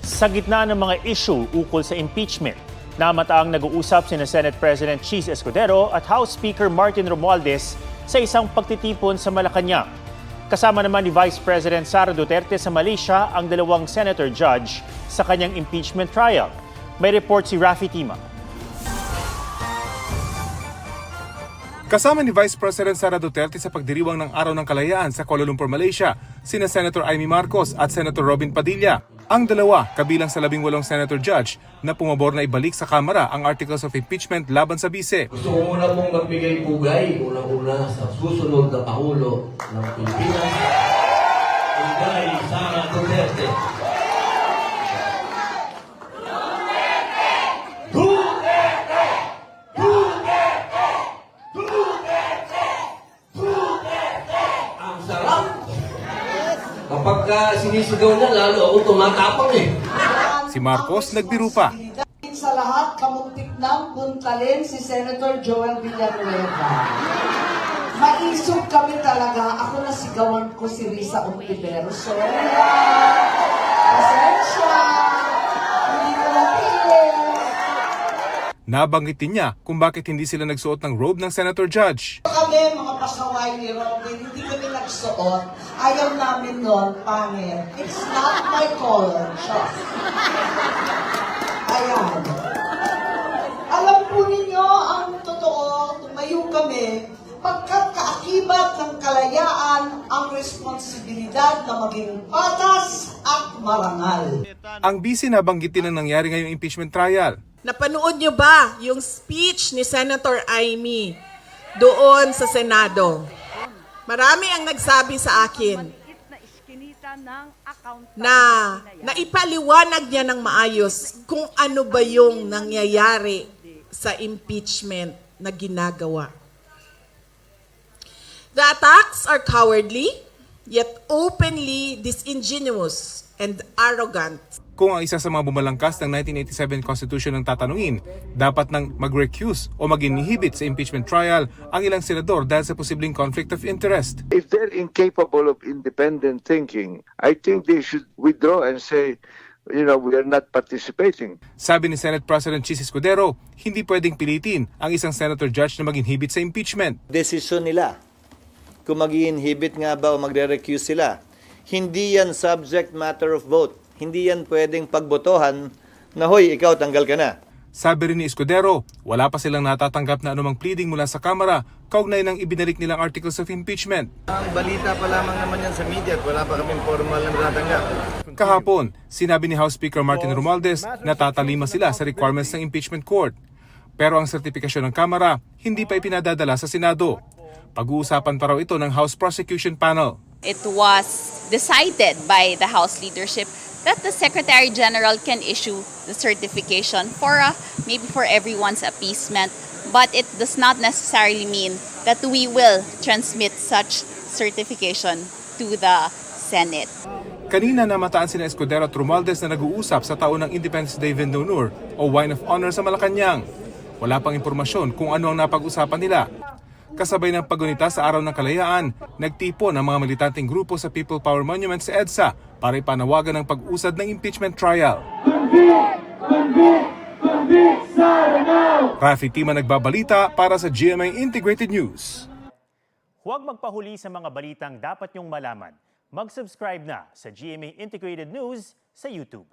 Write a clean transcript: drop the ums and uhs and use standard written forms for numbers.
Sa gitna ng mga issue ukol sa impeachment, namataang nag-uusap sina Senate President Chis Escudero at House Speaker Martin Romualdez sa isang pagtitipon sa Malacanang. Kasama naman ni Vice President Sara Duterte sa Malaysia ang dalawang senator judge sa kanyang impeachment trial. May report si Rafi Tima. Kasama ni Vice President Sara Duterte sa pagdiriwang ng Araw ng Kalayaan sa Kuala Lumpur, Malaysia, sina Senator Amy Marcos at Senator Robin Padilla. Ang dalawa, kabilang sa 18 senator judge na pumabor na ibalik sa Kamara ang Articles of Impeachment laban sa bise. Gusto ko muna pong magbigay pugay, unang-una sa susunod na Pangulo ng Pilipinas, Inday Sara Duterte. Kapag sinisigaw niya, lalo ako tumatapang eh. Si Marcos nagbiro pa. Sa lahat, kamuntik nang puntalin si Senator Joel Villanueva. Maisog kami talaga. Ako nasigawan ko si Risa Ontiveros. Sorry. Pasensya. Hindi ko napilit. Nabanggit din niya kung bakit hindi sila nagsuot ng robe ng senator judge. Kami, mga pasaway ni Robin, hindi kami nagsuot. Ayaw namin nun, pangit. It's not my color. Shucks. Ayan. Alam po ninyo, ang totoo, tumayo kami, pagkat kaakibat ng kalayaan ang responsibilidad na maging patas at marangal. Ang bise nabanggit din ang nangyari ngayong impeachment trial. Napanood nyo ba yung speech ni Senator Amy doon sa Senado? Marami ang nagsabi sa akin na naipaliwanag niya ng maayos kung ano ba yung nangyayari sa impeachment na ginagawa. The attacks are cowardly, yet openly disingenuous and arrogant. Kung ang isa sa mga bumalangkas ng 1987 Constitution ang tatanungin, dapat nang mag-recuse o mag-inhibit sa impeachment trial ang ilang senador dahil sa posibleng conflict of interest. If they're incapable of independent thinking, I think they should withdraw and say, we are not participating. Sabi ni Senate President Chis Escudero, hindi pwedeng pilitin ang isang senator judge na mag-inhibit sa impeachment. Desisyon nila kung mag-inhibit nga ba o magre-recuse sila. Hindi yan subject matter of vote. Hindi yan pwedeng pagbotohan na, hoy, ikaw tanggal ka na. Sabi rin ni Escudero, wala pa silang natatanggap na anumang pleading mula sa Kamara kaugnay ng ibinalik nilang articles of impeachment. Ang balita pa lamang naman yan sa media at wala pa kaming formal na natatanggap. Kahapon, sinabi ni House Speaker Martin Romualdez na tatalima sila sa requirements ng impeachment court. Pero ang sertifikasyon ng Kamara hindi pa ipinadadala sa Senado. Pag-uusapan pa raw ito ng House Prosecution Panel. It was decided by the House leadership that the Secretary General can issue the certification for maybe for everyone's appeasement, but it does not necessarily mean that we will transmit such certification to the Senate. Kanina namataan sina Escudero at Romualdez na nag-uusap sa taon ng Independence Day Vendonnur o Wine of Honor sa Malacanang. Wala pang impormasyon kung ano ang napag-usapan nila. Kasabay ng paggunita sa Araw ng Kalayaan, nagtipon ang mga militanteng grupo sa People Power Monument sa EDSA para ipanawagan ang pag-usad ng impeachment trial. Rafi Tima nagbabalita para sa GMA Integrated News. Huwag magpahuli sa mga balitang dapat niyong malaman. Mag-subscribe na sa GMA Integrated News sa YouTube.